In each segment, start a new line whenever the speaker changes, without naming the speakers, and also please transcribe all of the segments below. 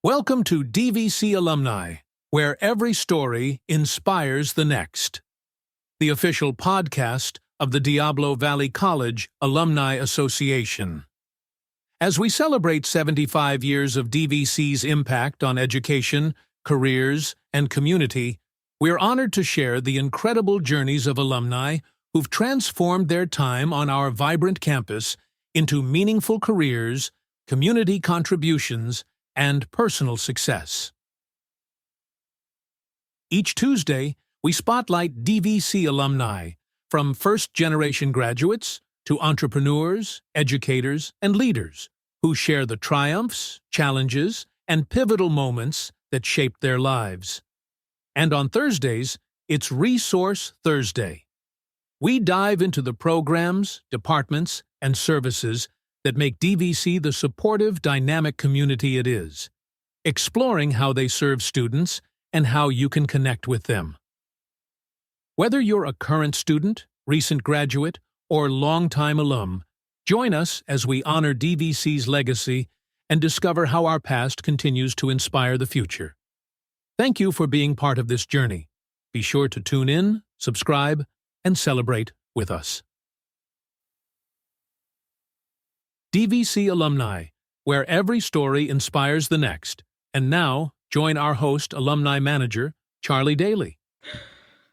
Welcome to DVC Alumni, where every story inspires the next. The official podcast of the Diablo Valley College Alumni Association. As we celebrate 75 years of DVC's impact on education, careers, and community, we're honored to share the incredible journeys of alumni who've transformed their time on our vibrant campus into meaningful careers, community contributions, and personal success. Each Tuesday, we spotlight DVC alumni, from first-generation graduates to entrepreneurs, educators, and leaders who share the triumphs, challenges, and pivotal moments that shaped their lives. And on Thursdays, it's Resource Thursday. We dive into the programs, departments, and services that make DVC the supportive, dynamic community it is, exploring how they serve students and how you can connect with them. Whether you're a current student, recent graduate, or longtime alum, join us as we honor DVC's legacy and discover how our past continues to inspire the future. Thank you for being part of this journey. Be sure to tune in, subscribe, and celebrate with us. DVC Alumni, where every story inspires the next. And now, join our host, Alumni Manager, Charlie Daly.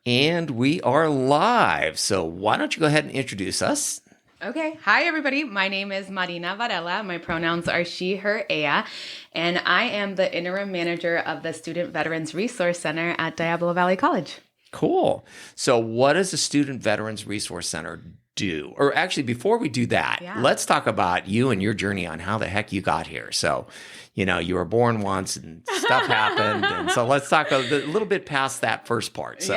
And we are live, so why don't you go ahead and introduce us?
Okay. Hi, everybody. My name is Marina Varela. My pronouns are she, her, ella, and I am the interim manager of the Student Veterans Resource Center at Diablo Valley College.
Cool. So what does the Student Veterans Resource Center do? Or actually, before we do that, let's talk about you and your journey on how the heck you got here. So, you were born once and stuff happened. And so let's talk a little bit past that first part. So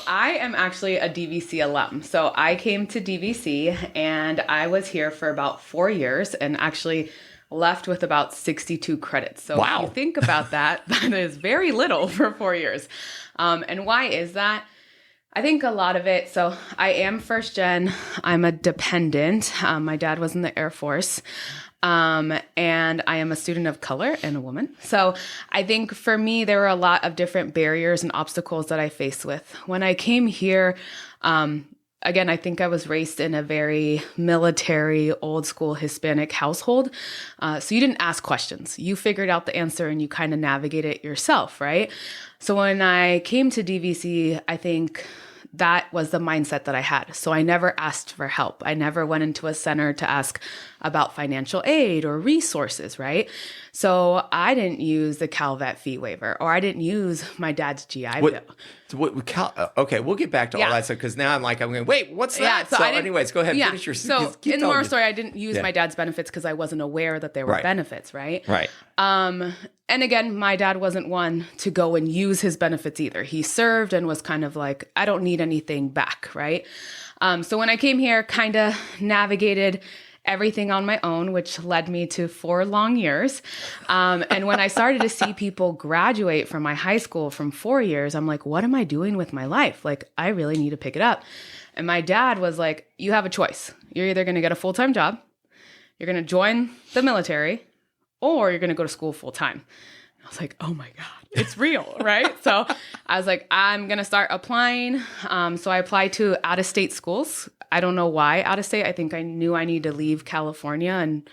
I am actually a DVC alum. So I came to DVC and I was here for about 4 years and actually left with about 62 credits. So If you think about that, that is very little for 4 years. And why is that? I think a lot of it, so I am first gen, I'm a dependent. My dad was in the Air Force, and I am a student of color and a woman. So I think for me, there were a lot of different barriers and obstacles that I faced with. When I came here, again, I think I was raised in a very military, old school Hispanic household. So you didn't ask questions. You figured out the answer and you kind of navigate it yourself, right? So when I came to DVC, I think that was the mindset that I had. So I never asked for help. I never went into a center to ask about financial aid or resources, right? So I didn't use the CalVet fee waiver, or I didn't use my dad's GI Bill.
Okay, we'll get back to all that stuff because now I'm going, wait, what's that? So anyways, go ahead and finish your
So in the moral story, I didn't use my dad's benefits because I wasn't aware that there were benefits, right?
Right.
And again, my dad wasn't one to go and use his benefits either. He served and was kind of like, I don't need anything back, right? So when I came here, kind of navigated everything on my own, which led me to 4 long years. And when I started to see people graduate from my high school from 4 years, I'm like, what am I doing with my life? Like, I really need to pick it up. And my dad was like, you have a choice. You're either going to get a full-time job, you're going to join the military, or you're going to go to school full-time. I was like, oh my God, it's real, right? So I was like, I'm going to start applying. So I applied to out-of-state schools. I don't know why out-of-state. I think I knew I needed to leave California and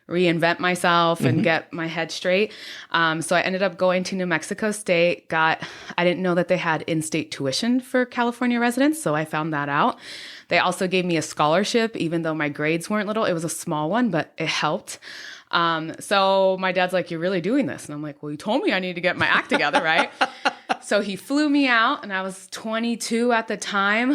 reinvent myself and get my head straight. So I ended up going to New Mexico State. I didn't know that they had in-state tuition for California residents, so I found that out. They also gave me a scholarship, even though my grades weren't little. It was a small one, but it helped. So my dad's like, you're really doing this? And I'm like, well, you told me I need to get my act together, right? So he flew me out and I was 22 at the time.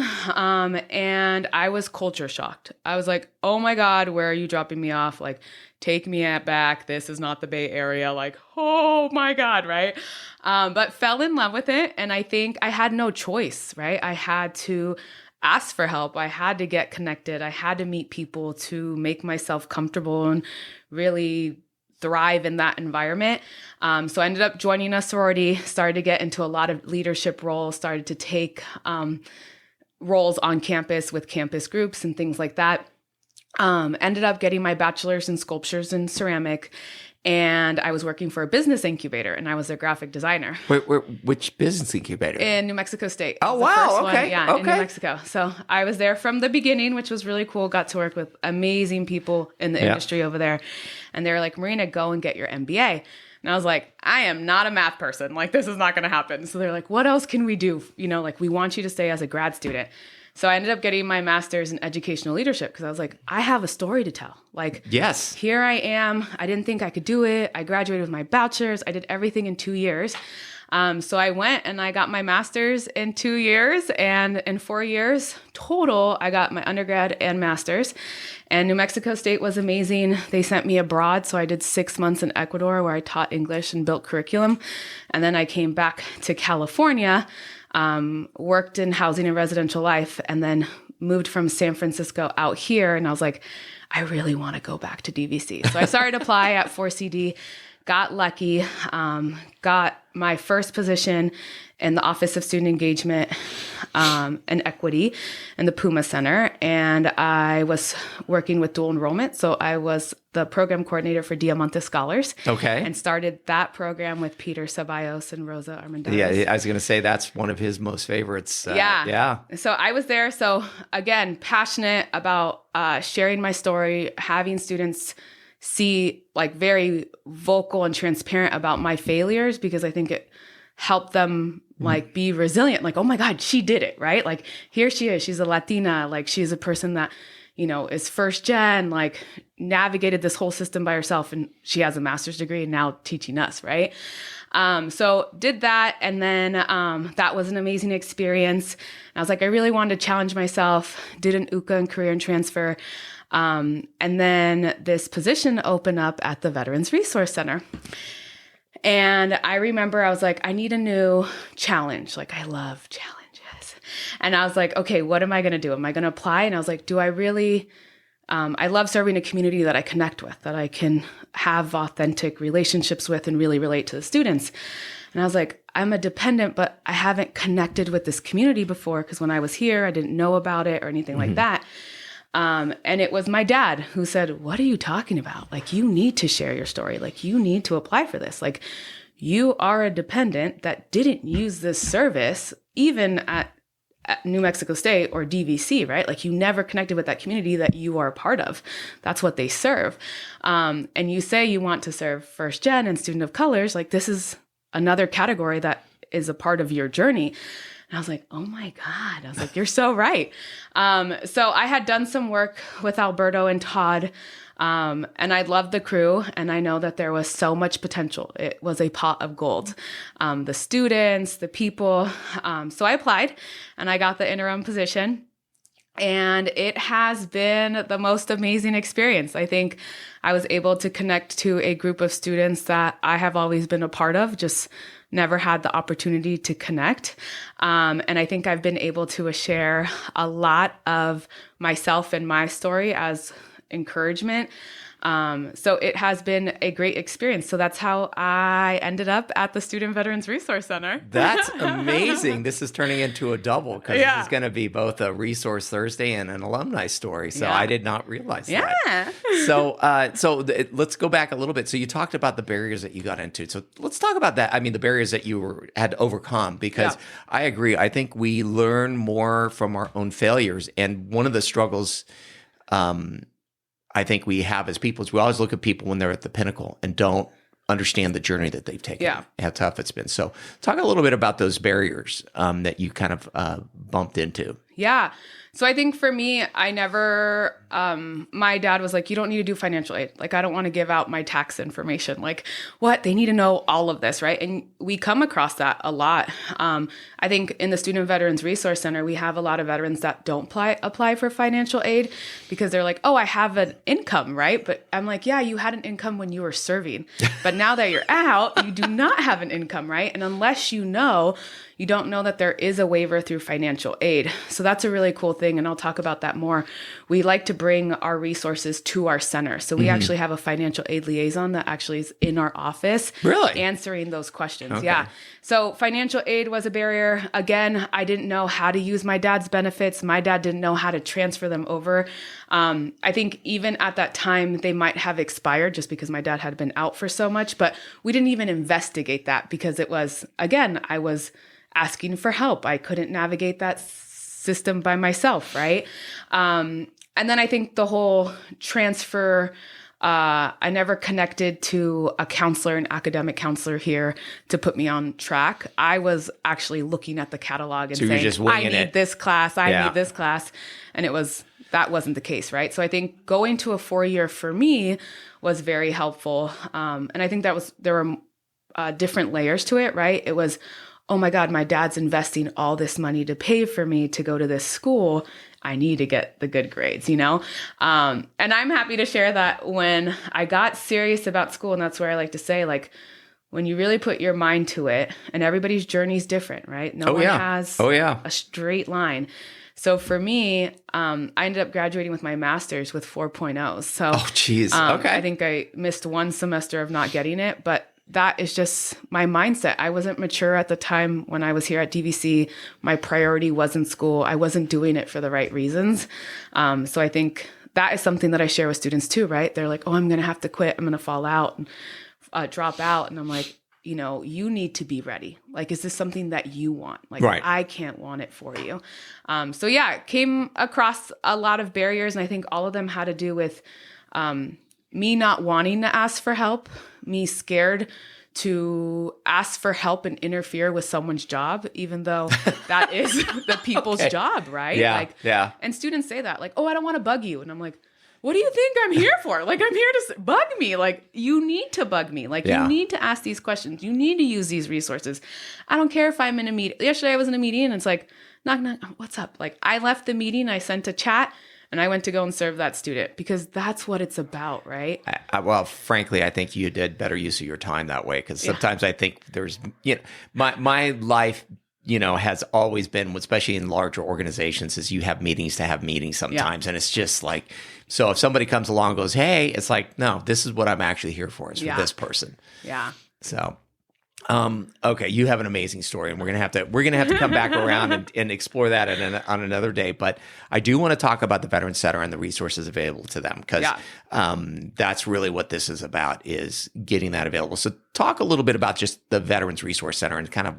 And I was culture shocked. I was like, oh my God, where are you dropping me off? Like, take me back. This is not the Bay Area. Like, oh my God, right? But fell in love with it. And I think I had no choice, right? I had to ask for help. I had to get connected. I had to meet people to make myself comfortable and really thrive in that environment. So I ended up joining a sorority, started to get into a lot of leadership roles, started to take roles on campus with campus groups and things like that. Ended up getting my bachelor's in sculptures and ceramic. And I was working for a business incubator, and I was their graphic designer.
Which business incubator?
In New Mexico State.
Oh, wow. Okay.
Yeah, in New Mexico. So I was there from the beginning, which was really cool. Got to work with amazing people in the industry over there. And they were like, Marina, go and get your MBA. And I was like, I am not a math person. Like, this is not going to happen. So they're like, what else can we do? You know, like, we want you to stay as a grad student. So I ended up getting my master's in educational leadership because I was like, I have a story to tell. Like,
yes,
here I am. I didn't think I could do it. I graduated with my bachelor's. I did everything in 2 years. So I went and I got my master's in 2 years, and in 4 years total, I got my undergrad and master's. And New Mexico State was amazing. They sent me abroad. So I did 6 months in Ecuador where I taught English and built curriculum. And then I came back to California, worked in housing and residential life, and then moved from San Francisco out here. And I was like, I really want to go back to DVC. So I started to apply at 4CD, got lucky, got my first position in the Office of Student Engagement and Equity in the Puma Center. And I was working with dual enrollment. So I was the program coordinator for Diamante Scholars.
Okay.
And started that program with Peter Ceballos and Rosa Armendariz.
Yeah, I was going to say that's one of his most favorites. Yeah.
So I was there. So again, passionate about sharing my story, having students see, like, very vocal and transparent about my failures, because I think it helped them like be resilient. Like, oh my God, she did it, right? Like, here she is. She's a Latina. Like, she's a person that, you know, is first gen, like, navigated this whole system by herself, and she has a master's degree and now teaching us, right? So did that. And then that was an amazing experience. And I was like, I really wanted to challenge myself, did an UCA and career and transfer. And then this position opened up at the Veterans Resource Center. And I remember I was like, I need a new challenge. Like, I love challenges. And I was like, okay, what am I going to do? Am I going to apply? And I was like, do I really, I love serving a community that I connect with, that I can have authentic relationships with and really relate to the students. And I was like, I'm a dependent, but I haven't connected with this community before, because when I was here, I didn't know about it or anything like that. And it was my dad who said, what are you talking about? Like, you need to share your story. Like, you need to apply for this. Like, you are a dependent that didn't use this service, even at New Mexico State or DVC, right? Like, you never connected with that community that you are a part of. That's what they serve. And you say you want to serve first gen and student of colors. Like, this is another category that is a part of your journey. And I was like, oh my God. I was like, you're so right. So I had done some work with Alberto and Todd, and I loved the crew, and I know that there was so much potential. It was a pot of gold. The students, the people. So I applied, and I got the interim position. And it has been the most amazing experience. I think I was able to connect to a group of students that I have always been a part of, just never had the opportunity to connect. And I think I've been able to share a lot of myself and my story as encouragement. So it has been a great experience. So that's how I ended up at the Student Veterans Resource Center.
That's amazing. This is turning into a double, because this is going to be both a Resource Thursday and an alumni story. So I did not realize that. So let's go back a little bit. So you talked about the barriers that you got into. So let's talk about that. I mean, the barriers that you had to overcome, because I agree. I think we learn more from our own failures. And one of the struggles I think we have as people is we always look at people when they're at the pinnacle and don't understand the journey that they've taken, how tough it's been. So talk a little bit about those barriers that you kind of bumped into.
Yeah. So I think for me, I never, my dad was like, you don't need to do financial aid. Like, I don't want to give out my tax information. Like, what? They need to know all of this, right? And we come across that a lot. I think in the Student Veterans Resource Center, we have a lot of veterans that don't apply for financial aid because they're like, oh, I have an income, right? But I'm like, yeah, you had an income when you were serving. But now that you're out, you do not have an income, right? And unless you know, you don't know that there is a waiver through financial aid. So that's a really cool thing. And I'll talk about that more. We like to bring our resources to our center. So we actually have a financial aid liaison that actually is in our office answering those questions.
Okay.
Yeah. So financial aid was a barrier. Again, I didn't know how to use my dad's benefits. My dad didn't know how to transfer them over. I think even at that time, they might have expired just because my dad had been out for so much, but we didn't even investigate that because it was, again, I was asking for help. I couldn't navigate that system by myself, right? And then I think the whole transfer, I never connected to a counselor, an academic counselor here to put me on track. I was actually looking at the catalog and saying, I need this class, I need this class. And that wasn't the case, right? So I think going to a 4-year for me was very helpful. And I think there were different layers to it, right? It was, oh my God, my dad's investing all this money to pay for me to go to this school. I need to get the good grades, And I'm happy to share that when I got serious about school, and that's where I like to say, like, when you really put your mind to it, and everybody's journey is different, right? No one has a straight line. So for me, I ended up graduating with my master's with 4.0s. So, okay. I think I missed one semester of not getting it, but that is just my mindset. I wasn't mature at the time when I was here at DVC. My priority wasn't school. I wasn't doing it for the right reasons. So I think that is something that I share with students too, right? They're like, oh, I'm going to have to quit. I'm going to fall out and drop out. And I'm like, you need to be ready. Like, is this something that you want? Like, I can't want it for you. So yeah, came across a lot of barriers. And I think all of them had to do with me not wanting to ask for help, me scared to ask for help and interfere with someone's job, even though that is the people's job, right?
Yeah.
And students say that, like, oh, I don't want to bug you. And I'm like, what do you think I'm here for? Like, I'm here to bug me. Like, you need to bug me. Like, you need to ask these questions. You need to use these resources. I don't care if I'm in a meeting. Yesterday I was in a meeting and it's like, knock, knock, what's up? Like, I left the meeting, I sent a chat, and I went to go and serve that student because that's what it's about, right?
Well, frankly, I think you did better use of your time that way because sometimes I think there's, my life, has always been, especially in larger organizations, is you have meetings to have meetings sometimes. And it's just like, so if somebody comes along and goes, hey, it's like, no, this is what I'm actually here for. It's for this person.
Yeah.
So. Okay, you have an amazing story, and we're gonna have to come back around and explore that on another day. But I do want to talk about the Veterans Center and the resources available to them because that's really what this is about, is getting that available. So talk a little bit about just the Veterans Resource Center and kind of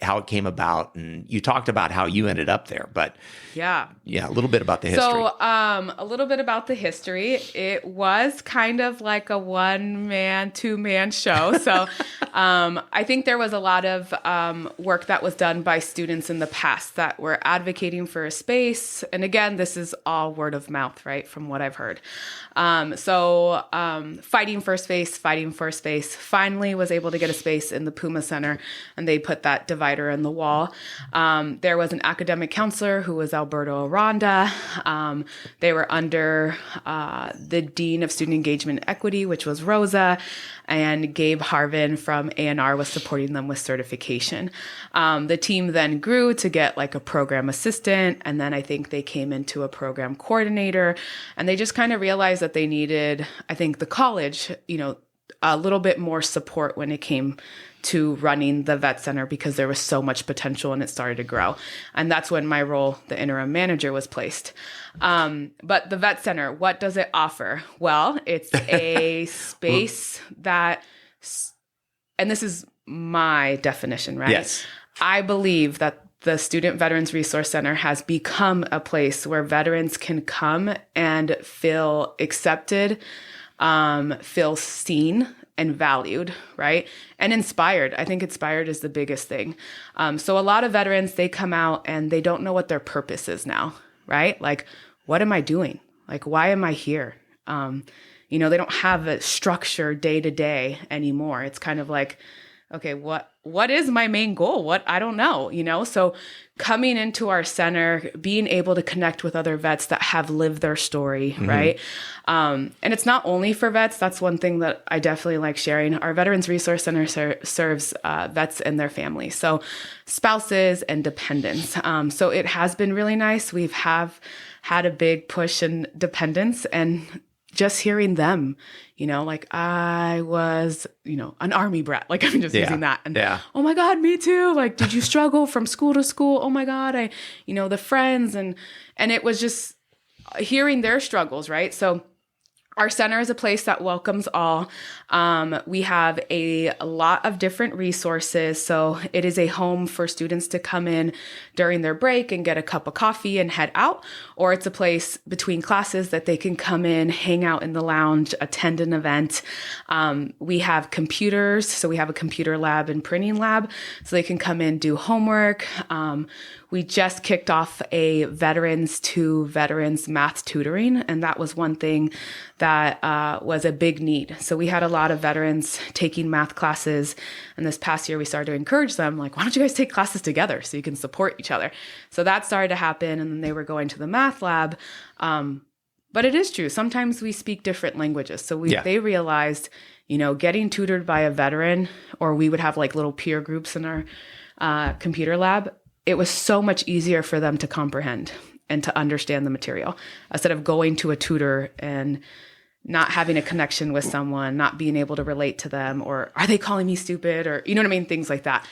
how it came about, and you talked about how you ended up there, but a little bit about the history.
So a little bit about the history. It was kind of like a 1-man, 2-man show. So I think there was a lot of work that was done by students in the past that were advocating for a space. And again, this is all word of mouth, right, from what I've heard. So fighting for space, finally was able to get a space in the Puma Center, and they put that divider in the wall. There was an academic counselor who was Alberto Aranda. They were under the Dean of Student Engagement and Equity, which was Rosa, and Gabe Harvin from A&R was supporting them with certification. The team then grew to get like a program assistant, and then I think they came into a program coordinator, and they just kind of realized that they needed, I think, the college, a little bit more support when it came to running the vet center because there was so much potential and it started to grow. And that's when my role, the interim manager, was placed. But the vet center, what does it offer? Well, it's a space that, and this is my definition, right?
Yes.
I believe that the Student Veterans Resource Center has become a place where veterans can come and feel accepted, feel seen and valued, right? And inspired. I think inspired is the biggest thing. So a lot of veterans, they come out and they don't know what their purpose is now, right? Like, what am I doing? Like, why am I here? They don't have a structure day to day anymore. It's kind of like, okay, what is my main goal? I don't know, So coming into our center, being able to connect with other vets that have lived their story, right? And it's not only for vets. That's one thing that I definitely like sharing. Our Veterans Resource Center serves vets and their families, so spouses and dependents. So it has been really nice. We've had a big push in dependents, and just hearing them, like I was, an Army brat, like I'm just using that. And oh my God, me too. Like, did you struggle from school to school? Oh my God, the friends and it was just hearing their struggles, right? So our center is a place that welcomes all. We have a lot of different resources. So it is a home for students to come in during their break and get a cup of coffee and head out. Or it's a place between classes that they can come in, hang out in the lounge, attend an event. We have computers. So we have a computer lab and printing lab. So they can come in, do homework. We just kicked off a veterans to veterans math tutoring, and that was one thing that was a big need. So we had a lot of veterans taking math classes, and this past year we started to encourage them, like, why don't you guys take classes together so you can support each other? So that started to happen, and then they were going to the math lab. But it is true. Sometimes we speak different languages. So they realized, getting tutored by a veteran, or we would have like little peer groups in our computer lab, it was so much easier for them to comprehend and to understand the material instead of going to a tutor and not having a connection with someone, not being able to relate to them, or are they calling me stupid, or you know what I mean? Things like that.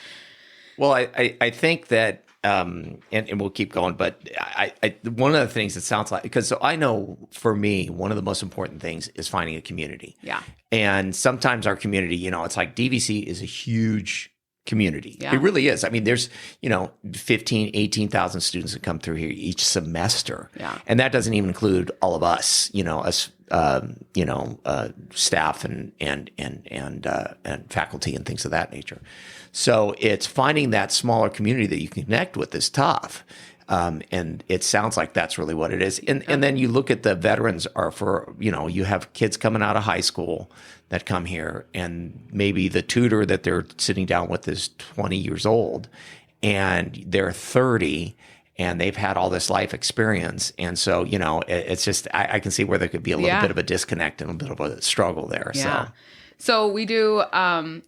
Well, I think that, and we'll keep going, but I one of the things it sounds like, because so I know for me, one of the most important things is finding a community.
Yeah.
And sometimes our community, it's like DVC is a huge community.
Yeah.
It really is. I mean, there's, 15, 18,000 students that come through here each semester.
Yeah.
And that doesn't even include all of us, staff and faculty and things of that nature. So it's finding that smaller community that you can connect with is tough. And it sounds like that's really what it is. And then you look at the veterans are for, you have kids coming out of high school that come here, and maybe the tutor that they're sitting down with is 20 years old and they're 30 and they've had all this life experience. And so, it's just, I can see where there could be a little bit of a disconnect and a bit of a struggle there.
Yeah. So we do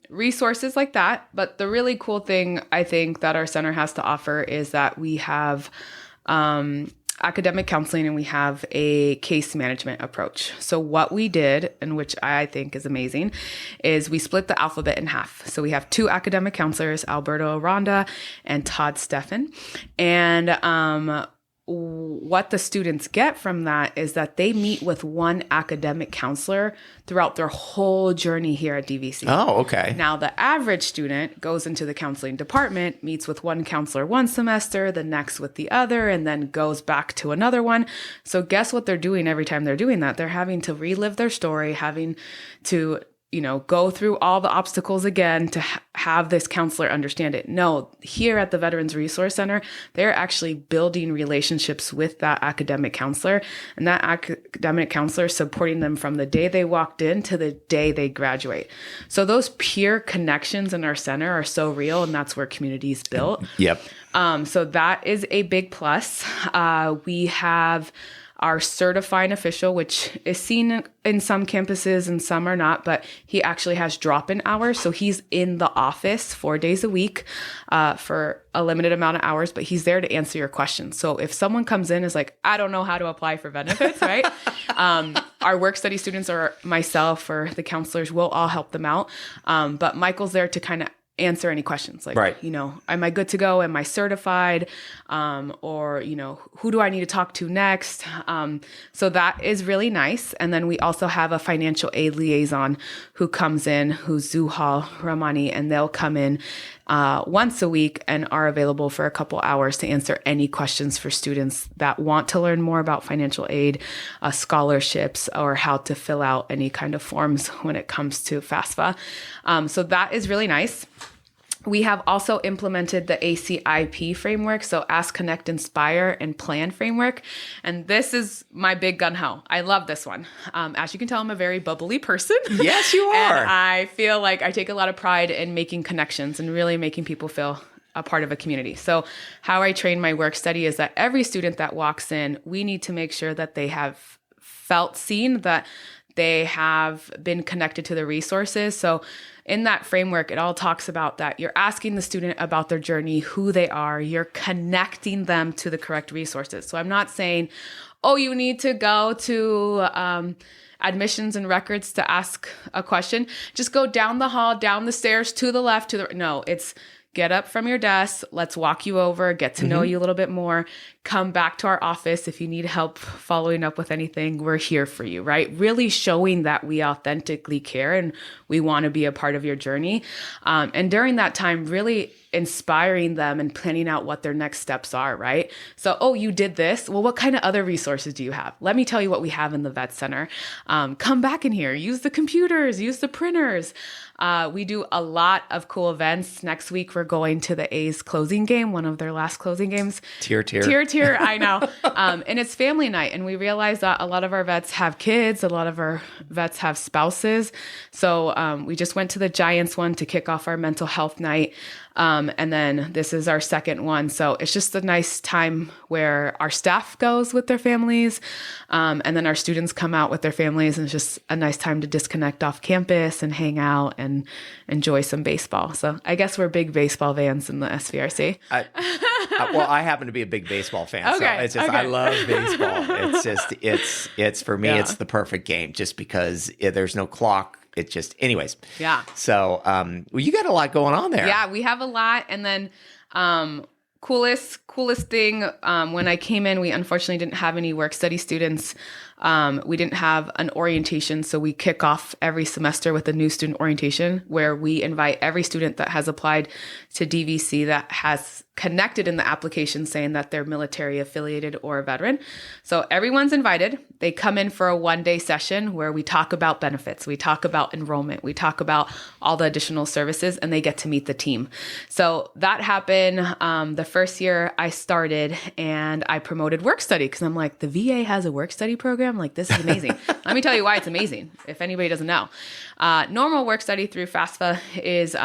resources like that. But the really cool thing I think that our center has to offer is that we have academic counseling and we have a case management approach. So what we did, and which I think is amazing, is we split the alphabet in half. So we have 2 academic counselors, Alberto Aranda and Todd Steffen. And what the students get from that is that they meet with one academic counselor throughout their whole journey here at DVC.
Oh, okay.
Now, the average student goes into the counseling department, meets with one counselor one semester, the next with the other, and then goes back to another one. So guess what they're doing every time they're doing that? They're having to relive their story, having to go through all the obstacles again to have this counselor understand it. No, here at the Veterans Resource Center, they're actually building relationships with that academic counselor, and that academic counselor supporting them from the day they walked in to the day they graduate. So those peer connections in our center are so real, and that's where community is built.
Yep.
So that is a big plus. We have our certifying official, which is seen in some campuses and some are not, but he actually has drop-in hours. So he's in the office 4 days a week for a limited amount of hours, but he's there to answer your questions. So if someone comes in is like, I don't know how to apply for benefits, right? Our work study students or myself or the counselors will all help them out. But Michael's there to kind of answer any questions like,
right.
Am I good to go? Am I certified? Or, who do I need to talk to next? So that is really nice. And then we also have a financial aid liaison who comes in, who's Zuhal Ramani, and they'll come in once a week and are available for a couple hours to answer any questions for students that want to learn more about financial aid, scholarships, or how to fill out any kind of forms when it comes to FAFSA. So that is really nice. We have also implemented the ACIP framework, so Ask, Connect, Inspire, and Plan framework. And this is my big gun ho. I love this one. As you can tell, I'm a very bubbly person.
Yes, you are.
And I feel like I take a lot of pride in making connections and really making people feel a part of a community. So how I train my work study is that every student that walks in, we need to make sure that they have felt seen, that they have been connected to the resources. So in that framework, it all talks about that. You're asking the student about their journey, who they are. You're connecting them to the correct resources. So I'm not saying, oh, you need to go to admissions and records to ask a question. Just go down the hall, down the stairs, to the left, no, it's get up from your desk. Let's walk you over, get to know you a little bit more. Come back to our office if you need help following up with anything. We're here for you, right? Really showing that we authentically care and we want to be a part of your journey. And during that time, really inspiring them and planning out what their next steps are, right? So, oh, you did this. Well, what kind of other resources do you have? Let me tell you what we have in the vet center. Come back in here, use the computers, use the printers. We do a lot of cool events. Next week, we're going to the A's closing game, one of their last closing games.
Tear.
I know. And it's family night. And we realize that a lot of our vets have kids. A lot of our vets have spouses. So we just went to the Giants one to kick off our mental health night. And then this is our second one. So it's just a nice time where our staff goes with their families. And then our students come out with their families. And it's just a nice time to disconnect off campus and hang out and enjoy some baseball. So I guess we're big baseball fans in the SVRC.
Well, I happen to be a big baseball fan.
Okay,
So it's just, I love baseball. It's just, it's for me,
Yeah.
it's the perfect game just because there's no clock. It just, anyways.
Yeah.
So, well, you got a lot going on there.
Yeah, we have a lot. And then coolest thing, when I came in, we unfortunately didn't have any work study students. We didn't have an orientation. So we kick off every semester with a new student orientation where we invite every student that has applied to DVC that has connected in the application saying that they're military affiliated or a veteran. So everyone's invited. They come in for a one-day session where we talk about benefits. We talk about enrollment. We talk about all the additional services, and they get to meet the team. So that happened the first year I started, and I promoted work study because I'm like, the VA has a work study program? Like, this is amazing. Let me tell you why it's amazing, if anybody doesn't know. Normal work study through FAFSA is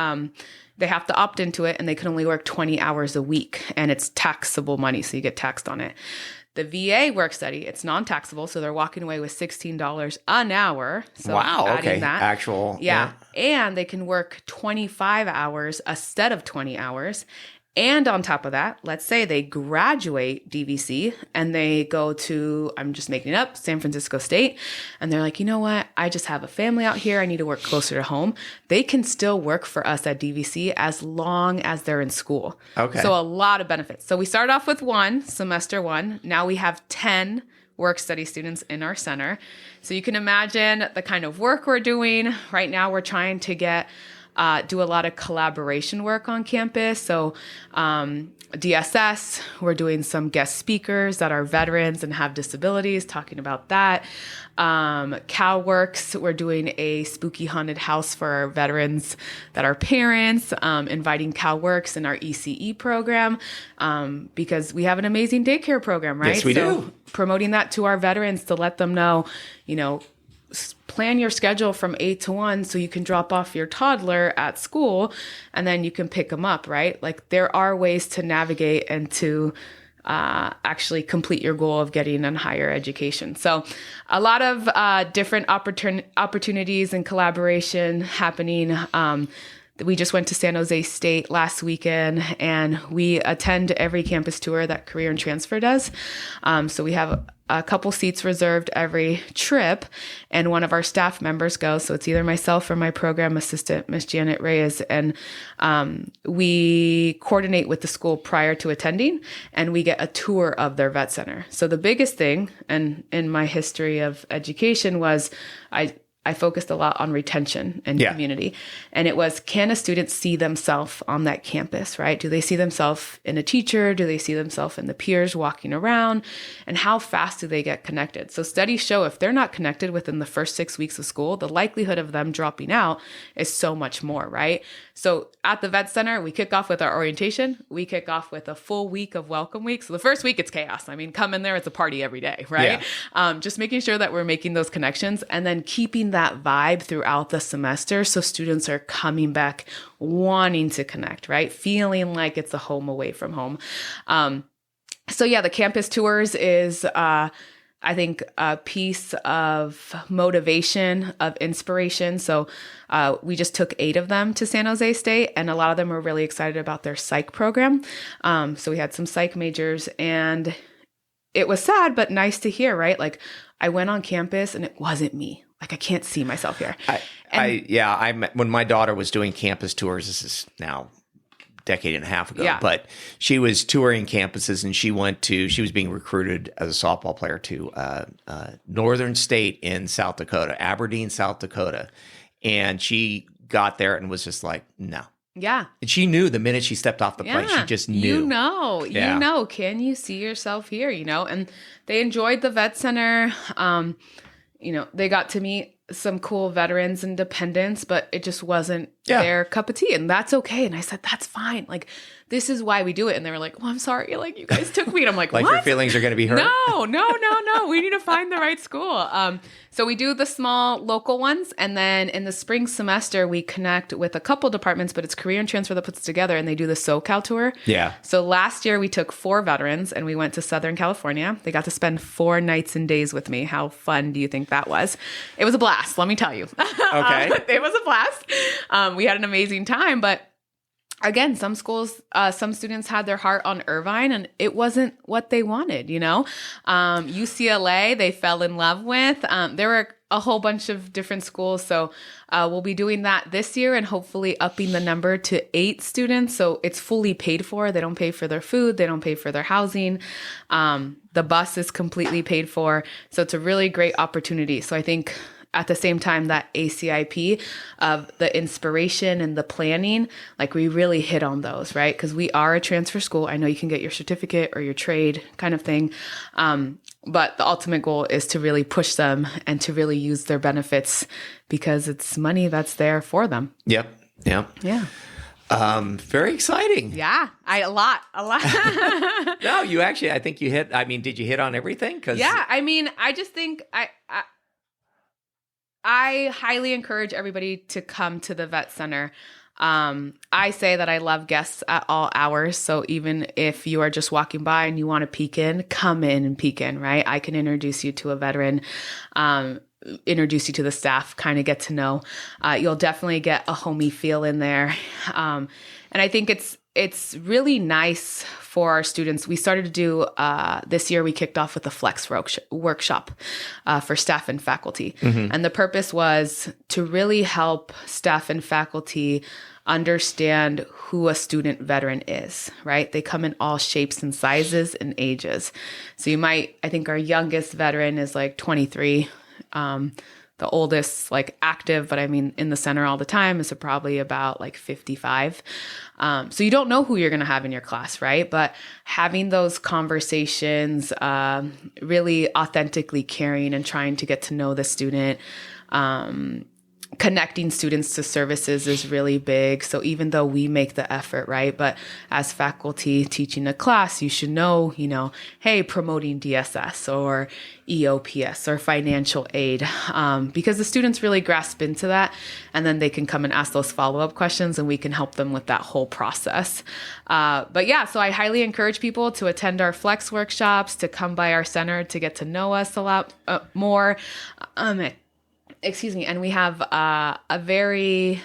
they have to opt into it, and they can only work 20 hours a week, and it's taxable money, so you get taxed on it. The VA work study, it's non-taxable, so they're walking away with $16 an hour. So
wow,
adding
okay.
that.
Actual.
Yeah. And they can work 25 hours instead of 20 hours. And on top of that, let's say they graduate DVC and they go to, I'm just making it up, San Francisco State. And they're like, you know what? I just have a family out here. I need to work closer to home. They can still work for us at DVC as long as they're in school.
Okay.
So a lot of benefits. So we started off with semester one. Now we have 10 work study students in our center. So you can imagine the kind of work we're doing. Right now we're trying to do a lot of collaboration work on campus. So DSS, we're doing some guest speakers that are veterans and have disabilities, talking about that. CalWorks, we're doing a spooky haunted house for our veterans that are parents, inviting CalWorks in our ECE program because we have an amazing daycare program, right?
Yes, we do.
Promoting that to our veterans to let them know, plan your schedule from 8 to 1 so you can drop off your toddler at school and then you can pick them up, right? Like there are ways to navigate and to actually complete your goal of getting a higher education. So a lot of different opportunities and collaboration happening. We just went to San Jose State last weekend, and we attend every campus tour that Career and Transfer does. So we have a couple seats reserved every trip, and one of our staff members goes. So it's either myself or my program assistant, Miss Janet Reyes, and we coordinate with the school prior to attending, and we get a tour of their vet center. So the biggest thing, and in my history of education, was I I focused a lot on retention and community. And it was, can a student see themselves on that campus, right? Do they see themselves in a teacher? Do they see themselves in the peers walking around? And how fast do they get connected? So studies show if they're not connected within the first 6 weeks of school, the likelihood of them dropping out is so much more, right? So at the Vet Center, we kick off with our orientation. We kick off with a full week of welcome week. So the first week, it's chaos. I mean, come in there, it's a party every day, right? Just making sure that we're making those connections and then keeping that vibe throughout the semester so students are coming back wanting to connect, right? Feeling like it's a home away from home. So yeah, the campus tours is, I think, a piece of motivation, of inspiration. So we just took 8 of them to San Jose State, and a lot of them were really excited about their psych program. So we had some psych majors, and it was sad, but nice to hear, right? Like, I went on campus and it wasn't me. Like, I can't see myself here.
When my daughter was doing campus tours, this is now decade and a half ago, but she was touring campuses, and she was being recruited as a softball player to Northern State in South Dakota, Aberdeen, South Dakota. And she got there and was just like, no.
Yeah.
And she knew the minute she stepped off the plane, she just knew.
You know, can you see yourself here? You know, and they enjoyed the Vet Center. You know, they got to meet some cool veterans and dependents, but it just wasn't their cup of tea, and that's okay. And I said, that's fine. Like, this is why we do it. And they were like, well, I'm sorry. Like, you guys took me. And I'm like,
like,
what?
Your feelings are going to be hurt?
No. We need to find the right school. So we do the small local ones. And then in the spring semester, we connect with a couple departments, but it's Career and Transfer that puts together, and they do the SoCal tour. Yeah. So last year we took 4 veterans and we went to Southern California. They got to spend 4 nights and days with me. How fun do you think that was? It was a blast. Let me tell you. Okay. It was a blast. We had an amazing time, but again, some schools, some students had their heart on Irvine, and it wasn't what they wanted, you know? UCLA, they fell in love with. There were a whole bunch of different schools. So we'll be doing that this year and hopefully upping the number to 8 students. So it's fully paid for. They don't pay for their food. They don't pay for their housing. The bus is completely paid for. So it's a really great opportunity. So I think at the same time, that ACIP of the inspiration and the planning, like, we really hit on those, right? Because we are a transfer school. I know you can get your certificate or your trade kind of thing. But the ultimate goal is to really push them and to really use their benefits because it's money that's there for them.
Yep. Yeah. Very exciting.
Yeah. A lot.
No, you actually, I think you hit, did you hit on everything?
Yeah. I just think I highly encourage everybody to come to the Vet Center. I say that I love guests at all hours. So even if you are just walking by and you want to peek in, come in and peek in, right? I can introduce you to a veteran, introduce you to the staff, kind of get to know. You'll definitely get a homey feel in there. And I think it's really nice for our students. We started to do, this year we kicked off with a flex workshop for staff and faculty. Mm-hmm. And the purpose was to really help staff and faculty understand who a student veteran is, right? They come in all shapes and sizes and ages. So I think our youngest veteran is like 23. The oldest, like, active, but in the center all the time, is probably about like 55. So you don't know who you're going to have in your class, right? But having those conversations, really authentically caring and trying to get to know the student, connecting students to services is really big. So even though we make the effort, right? But as faculty teaching a class, you should know, hey, promoting DSS or EOPS or financial aid, because the students really grasp into that, and then they can come and ask those follow-up questions and we can help them with that whole process. But yeah, so I highly encourage people to attend our flex workshops, to come by our center to get to know us a lot more. And we have a very,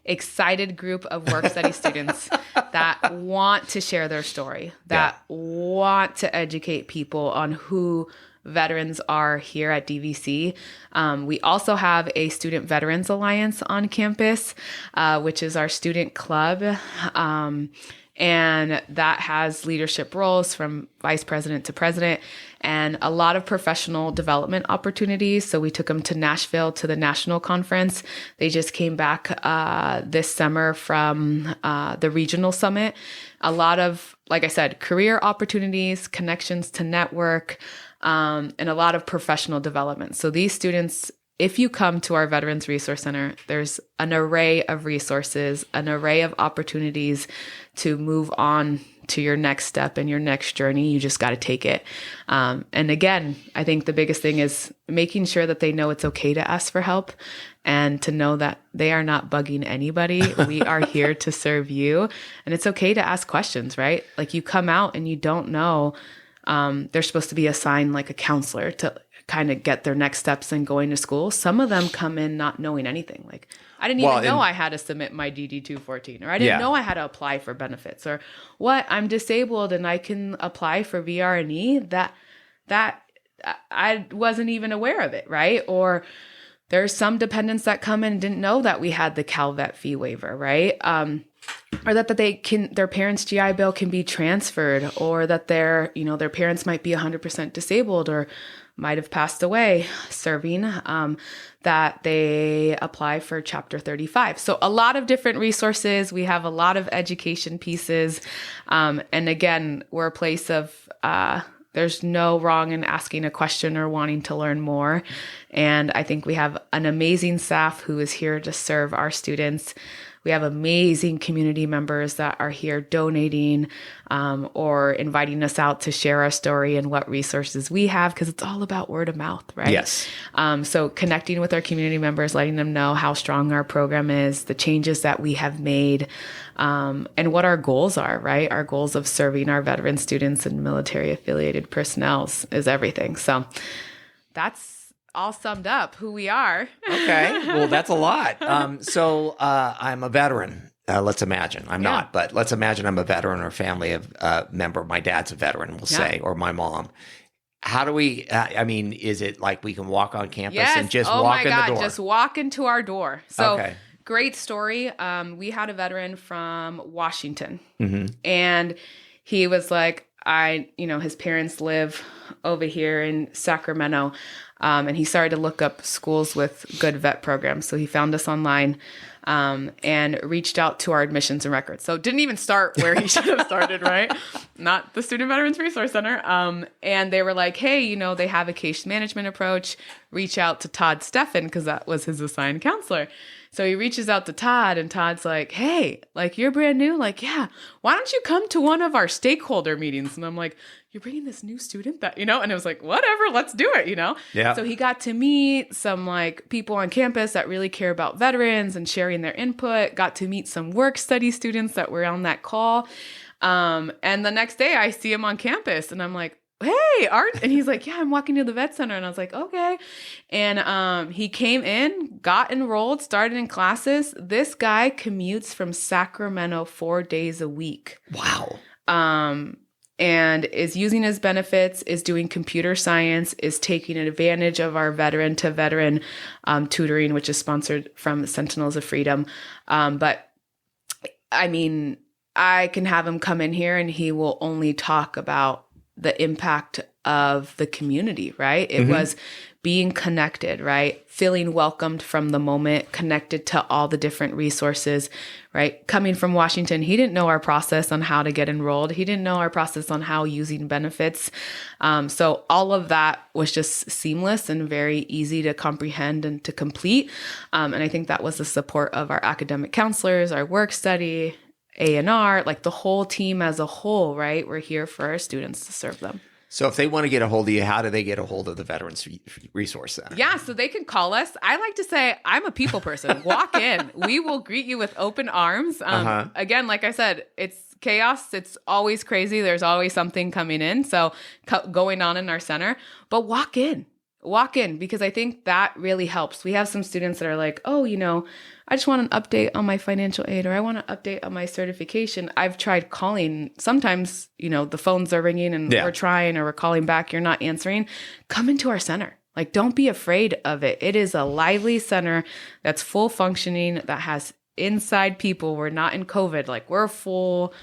excited group of work study students that want to share their story, that want to educate people on who veterans are here at DVC. We also have a Student Veterans Alliance on campus, which is our student club. And that has leadership roles from vice president to president and a lot of professional development opportunities. So we took them to Nashville to the national conference. They just came back this summer from the regional summit. A lot of, like I said, career opportunities, connections to network, and a lot of professional development. So these students, if you come to our Veterans Resource Center, there's an array of resources, an array of opportunities to move on to your next step and your next journey. You just got to take it. And again, I think the biggest thing is making sure that they know it's okay to ask for help and to know that they are not bugging anybody. We are here to serve you. And it's okay to ask questions, right? Like you come out and you don't know, they're supposed to be assigned like a counselor to kind of get their next steps in going to school. Some of them come in not knowing anything. Like I didn't even know I had to submit my DD 214, or I didn't know I had to apply for benefits, or what, I'm disabled and I can apply for VR&E. That I wasn't even aware of it, right? Or there's some dependents that come in and didn't know that we had the CalVet fee waiver, right? Or that their parents' GI Bill can be transferred, or that their parents might be 100% disabled or might have passed away serving, that they apply for Chapter 35. So a lot of different resources. We have a lot of education pieces. And again, we're a place of, there's no wrong in asking a question or wanting to learn more. And I think we have an amazing staff who is here to serve our students. We have amazing community members that are here donating or inviting us out to share our story and what resources we have, because it's all about word of mouth, right?
Yes.
So connecting with our community members, letting them know how strong our program is, the changes that we have made, and what our goals are, right? Our goals of serving our veteran students and military affiliated personnel is everything. So that's all summed up who we are.
Okay. Well, that's a lot. So I'm a veteran. Let's imagine. I'm not, but let's imagine I'm a veteran or family of member. My dad's a veteran, we'll say, or my mom. How do we, is it like we can walk on campus and just walk in the door?
Just walk into our door. So great story. We had a veteran from Washington, and he was like, his parents live over here in Sacramento. And he started to look up schools with good vet programs. So he found us online and reached out to our admissions and records. So didn't even start where he should have started, right? Not the Student Veterans Resource Center. And they were like, hey, they have a case management approach. Reach out to Todd Steffen, because that was his assigned counselor. So he reaches out to Todd, and Todd's like, hey, like, you're brand new? Like, yeah, why don't you come to one of our stakeholder meetings? And I'm like, you're bringing this new student that, and it was like, whatever, let's do it,
Yeah.
So he got to meet some like people on campus that really care about veterans and sharing their input, got to meet some work study students that were on that call. And the next day I see him on campus and I'm like, hey, Art. And he's like, yeah, I'm walking to the vet center. And I was like, okay. And he came in, got enrolled, started in classes. This guy commutes from Sacramento 4 days a week.
Wow.
And is using his benefits, is doing computer science, is taking advantage of our veteran to veteran tutoring, which is sponsored from Sentinels of Freedom. But I mean, I can have him come in here and he will only talk about the impact of the community, right? It was being connected, right? Feeling welcomed from the moment, connected to all the different resources, right? Coming from Washington, he didn't know our process on how to get enrolled. He didn't know our process on how using benefits. So all of that was just seamless and very easy to comprehend and to complete. And I think that was the support of our academic counselors, our work study, A&R, like the whole team as a whole, right? We're here for our students to serve them.
So if they want to get a hold of you, how do they get a hold of the Veterans Resource Center?
Yeah, so they can call us. I like to say I'm a people person. Walk in. We will greet you with open arms. Again, like I said, it's chaos. It's always crazy. There's always something coming in. So going on in our center. But walk in. Walk in, because I think that really helps. We have some students that are like, oh, I just want an update on my financial aid, or I want an update on my certification. I've tried calling. Sometimes, the phones are ringing and we're trying, or we're calling back. You're not answering. Come into our center. Like, don't be afraid of it. It is a lively center that's full functioning, that has inside people. We're not in COVID. Like, we're full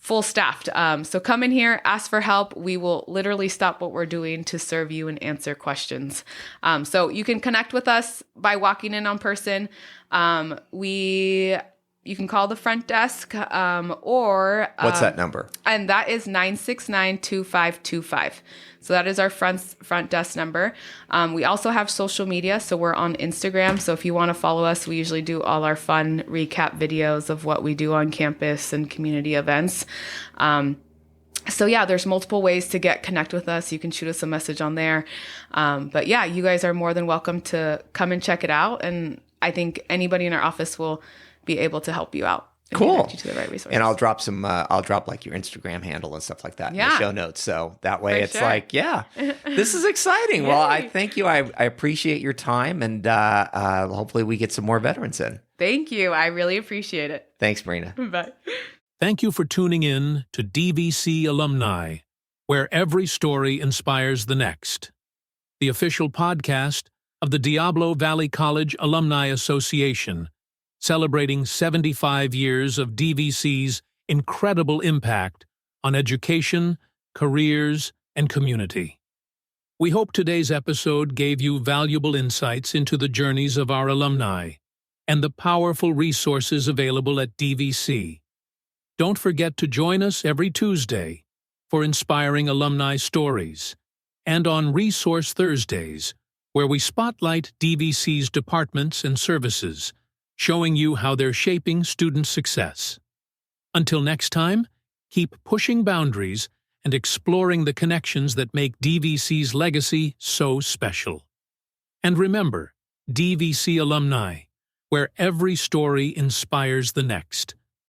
full staffed. So come in here, ask for help. We will literally stop what we're doing to serve you and answer questions. So you can connect with us by walking in on person. You can call the front desk or...
What's that number?
And that is 969-2525. So that is our front desk number. We also have social media. So we're on Instagram. So if you want to follow us, we usually do all our fun recap videos of what we do on campus and community events. So yeah, there's multiple ways to connect with us. You can shoot us a message on there. But yeah, you guys are more than welcome to come and check it out. And I think anybody in our office will be able to help you out.
Cool.
You to the right resources.
And I'll drop like your Instagram handle and stuff like that in the show notes. So that way it's like, this is exciting. Well, I thank you. I appreciate your time, and hopefully we get some more veterans in.
Thank you. I really appreciate it.
Thanks, Marina.
Bye.
Thank you for tuning in to DVC Alumni, where every story inspires the next. The official podcast of the Diablo Valley College Alumni Association, celebrating 75 years of DVC's incredible impact on education, careers, and community. We hope today's episode gave you valuable insights into the journeys of our alumni and the powerful resources available at DVC. Don't forget to join us every Tuesday for inspiring alumni stories, and on Resource Thursdays, where we spotlight DVC's departments and services, showing you how they're shaping student success. Until next time, keep pushing boundaries and exploring the connections that make DVC's legacy so special. And remember, DVC Alumni, where every story inspires the next.